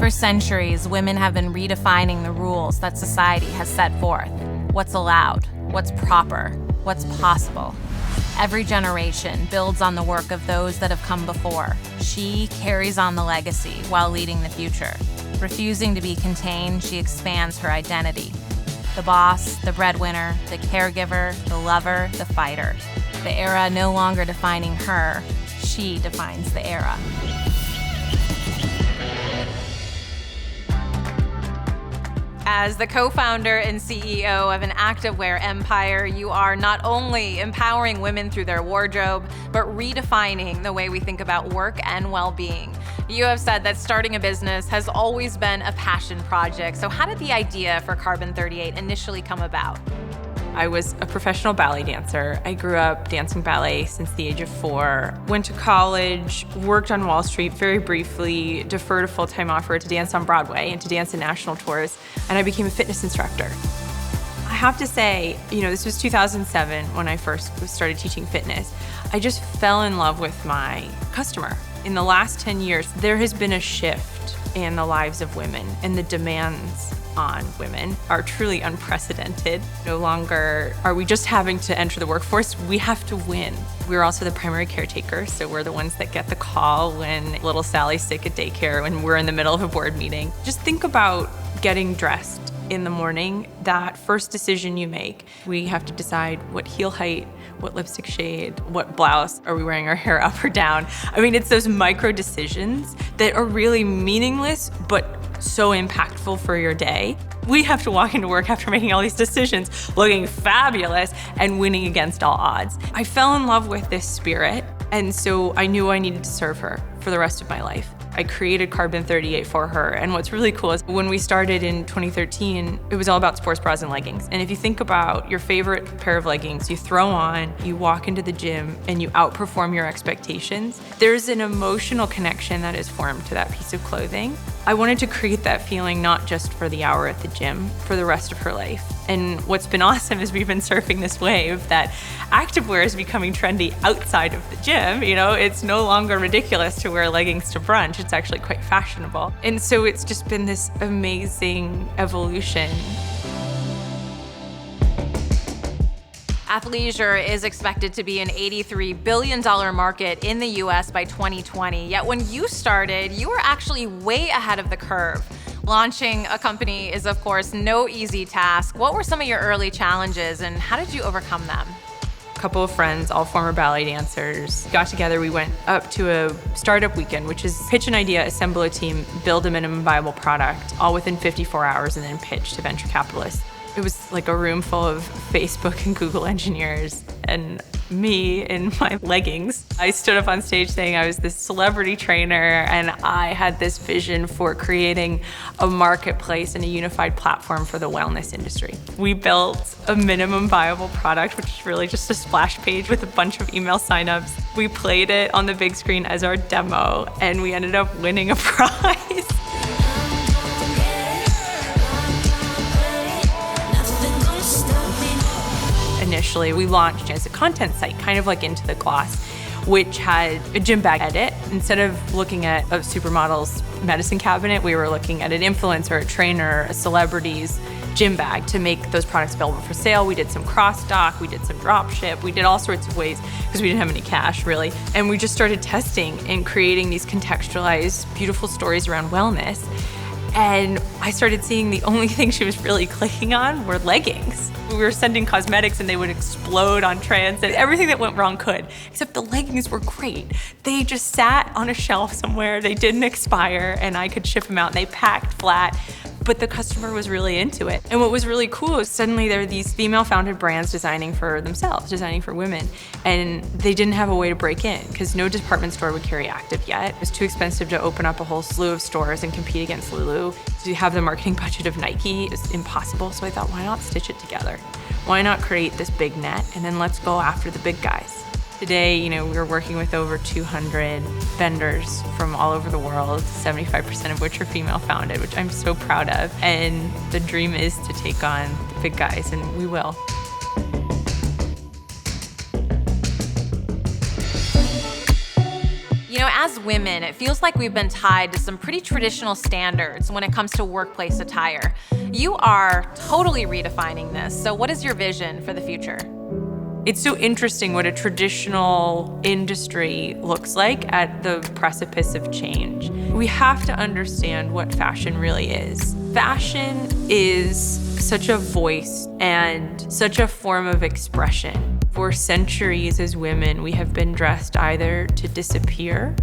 For centuries, women have been redefining the rules that society has set forth. What's allowed, what's proper, what's possible. Every generation builds on the work of those that have come before. She carries on the legacy while leading the future. Refusing to be contained, she expands her identity. The boss, the breadwinner, the caregiver, the lover, the fighter. The era no longer defining her, she defines the era. As the co-founder and CEO of an activewear empire, you are not only empowering women through their wardrobe, but redefining the way we think about work and well-being. You have said that starting a business has always been a passion project. So how did the idea for Carbon38 initially come about? I was a professional ballet dancer. I grew up dancing ballet since the age of 4. Went to college, worked on Wall Street very briefly, deferred a full-time offer to dance on Broadway and to dance in national tours, and I became a fitness instructor. I have to say, this was 2007 when I first started teaching fitness. I just fell in love with my customer. In the last 10 years, there has been a shift in the lives of women, and the demands on women are truly unprecedented. No longer are we just having to enter the workforce, we have to win. We're also the primary caretaker, so we're the ones that get the call when little Sally's sick at daycare, when we're in the middle of a board meeting. Just think about getting dressed in the morning, that first decision you make. We have to decide what heel height, what lipstick shade, what blouse, are we wearing our hair up or down? It's those micro decisions that are really meaningless, but so impactful for your day. We have to walk into work after making all these decisions, looking fabulous and winning against all odds. I fell in love with this spirit, and so I knew I needed to serve her for the rest of my life. I created Carbon38 for her, and what's really cool is when we started in 2013, it was all about sports bras and leggings. And if you think about your favorite pair of leggings you throw on, you walk into the gym, and you outperform your expectations, there's an emotional connection that is formed to that piece of clothing. I wanted to create that feeling not just for the hour at the gym, for the rest of her life. And what's been awesome is we've been surfing this wave that activewear is becoming trendy outside of the gym. It's no longer ridiculous to wear leggings to brunch. It's actually quite fashionable. And so it's just been this amazing evolution. Athleisure is expected to be an $83 billion market in the US by 2020. Yet when you started, you were actually way ahead of the curve. Launching a company is, of course, no easy task. What were some of your early challenges and how did you overcome them? A couple of friends, all former ballet dancers, got together. We went up to a startup weekend, which is pitch an idea, assemble a team, build a minimum viable product, all within 54 hours, and then pitch to venture capitalists. It was like a room full of Facebook and Google engineers and me in my leggings. I stood up on stage saying I was this celebrity trainer, and I had this vision for creating a marketplace and a unified platform for the wellness industry. We built a minimum viable product, which is really just a splash page with a bunch of email signups. We played it on the big screen as our demo, and we ended up winning a prize. Initially, we launched as a content site, kind of like Into the Gloss, which had a gym bag edit. Instead of looking at a supermodel's medicine cabinet, we were looking at an influencer, a trainer, a celebrity's gym bag to make those products available for sale. We did some cross stock, we did some drop ship, we did all sorts of ways because we didn't have any cash really. And we just started testing and creating these contextualized, beautiful stories around wellness. And I started seeing the only thing she was really clicking on were leggings. We were sending cosmetics and they would explode on transit. Everything that went wrong could, except the leggings were great. They just sat on a shelf somewhere, they didn't expire, and I could ship them out. They packed flat, but the customer was really into it. And what was really cool is suddenly there are these female-founded brands designing for themselves, designing for women, and they didn't have a way to break in because no department store would carry active yet. It was too expensive to open up a whole slew of stores and compete against Lulu. To have the marketing budget of Nike is impossible, so I thought, why not stitch it together? Why not create this big net, and then let's go after the big guys. Today, we're working with over 200 vendors from all over the world, 75% of which are female founded, which I'm so proud of. And the dream is to take on the big guys, and we will. As as women, it feels like we've been tied to some pretty traditional standards when it comes to workplace attire. You are totally redefining this. So what is your vision for the future? It's so interesting what a traditional industry looks like at the precipice of change. We have to understand what fashion really is. Fashion is such a voice and such a form of expression. For centuries as women, we have been dressed either to disappear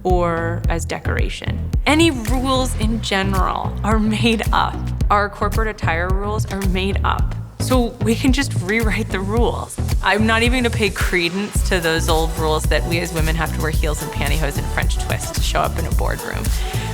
or as decoration. Any rules in general are made up. Our corporate attire rules are made up. So we can just rewrite the rules. I'm not even gonna pay credence to those old rules that we as women have to wear heels and pantyhose and French twist to show up in a boardroom.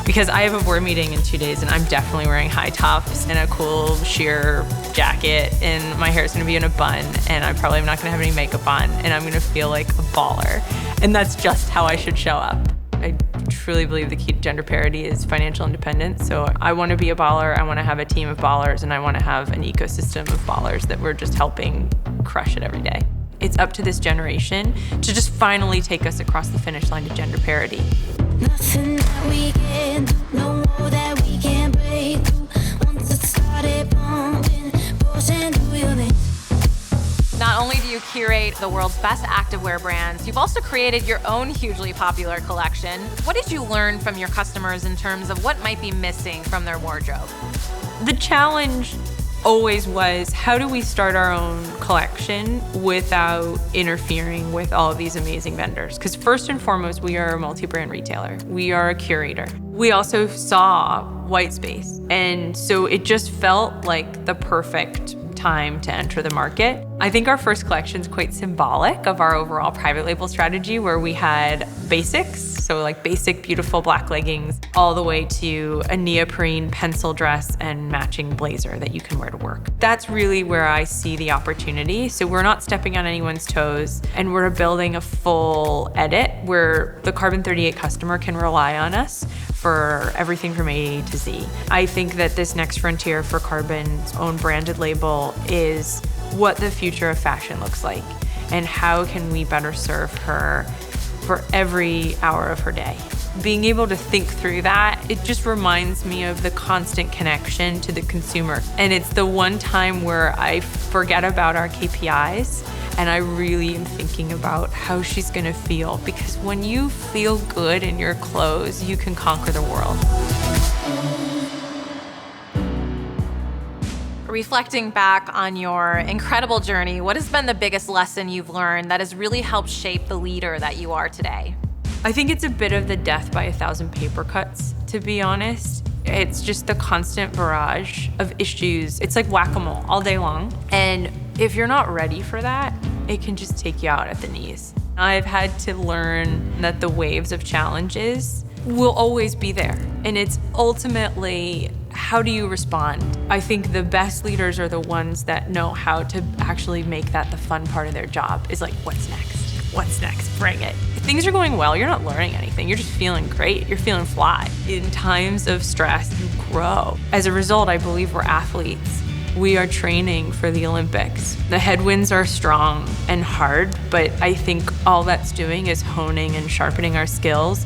Because I have a board meeting in 2 days and I'm definitely wearing high tops and a cool sheer jacket and my hair is gonna be in a bun and I probably am not gonna have any makeup on and I'm gonna feel like a baller. And that's just how I should show up. I truly believe the key to gender parity is financial independence. So I want to be a baller, I want to have a team of ballers, and I want to have an ecosystem of ballers that we're just helping crush it every day. It's up to this generation to just finally take us across the finish line to gender parity. Nothing that we can do, no more that we can break through. Once it started pumping, pushing through your veins. Not only do you curate the world's best activewear brands, you've also created your own hugely popular collection. What did you learn from your customers in terms of what might be missing from their wardrobe? The challenge always was, how do we start our own collection without interfering with all of these amazing vendors? Because first and foremost, we are a multi-brand retailer. We are a curator. We also saw white space. And so it just felt like the perfect time to enter the market. I think our first collection is quite symbolic of our overall private label strategy, where we had basics, so like basic beautiful black leggings, all the way to a neoprene pencil dress and matching blazer that you can wear to work. That's really where I see the opportunity. So we're not stepping on anyone's toes, and we're building a full edit where the Carbon38 customer can rely on us for everything from A to Z. I think that this next frontier for Carbon's own branded label is what the future of fashion looks like and how can we better serve her for every hour of her day. Being able to think through that, it just reminds me of the constant connection to the consumer. And it's the one time where I forget about our KPIs and I really am thinking about how she's gonna feel, because when you feel good in your clothes, you can conquer the world. Reflecting back on your incredible journey, what has been the biggest lesson you've learned that has really helped shape the leader that you are today? I think it's a bit of the death by 1,000 paper cuts, to be honest. It's just the constant barrage of issues. It's like whack-a-mole all day long. And if you're not ready for that, it can just take you out at the knees. I've had to learn that the waves of challenges will always be there. And it's ultimately, how do you respond? I think the best leaders are the ones that know how to actually make that the fun part of their job. Is like, what's next? What's next? Bring it. If things are going well, you're not learning anything. You're just feeling great. You're feeling fly. In times of stress, you grow. As a result, I believe we're athletes. We are training for the Olympics. The headwinds are strong and hard, but I think all that's doing is honing and sharpening our skills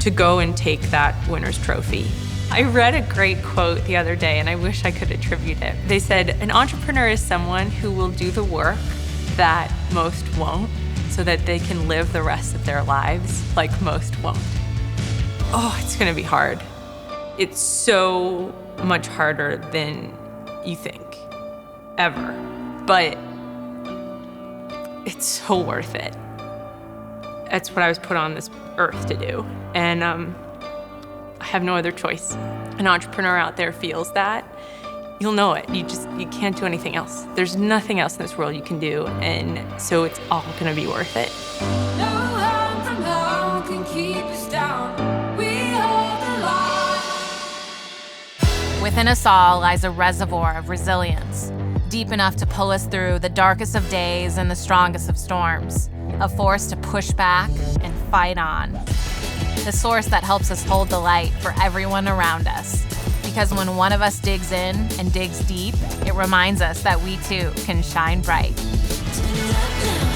to go and take that winner's trophy. I read a great quote the other day, and I wish I could attribute it. They said, an entrepreneur is someone who will do the work that most won't, so that they can live the rest of their lives like most won't. Oh, it's gonna be hard. It's so much harder than you think, ever. But it's so worth it. That's what I was put on this earth to do. And I have no other choice. An entrepreneur out there feels that. You'll know it. You can't do anything else. There's nothing else in this world you can do, and so it's all gonna be worth it. No harm from home can keep us down. We hold the line. Within us all lies a reservoir of resilience, deep enough to pull us through the darkest of days and the strongest of storms, a force to push back and fight on. The source that helps us hold the light for everyone around us. Because when one of us digs in and digs deep, it reminds us that we too can shine bright. Turn it up now.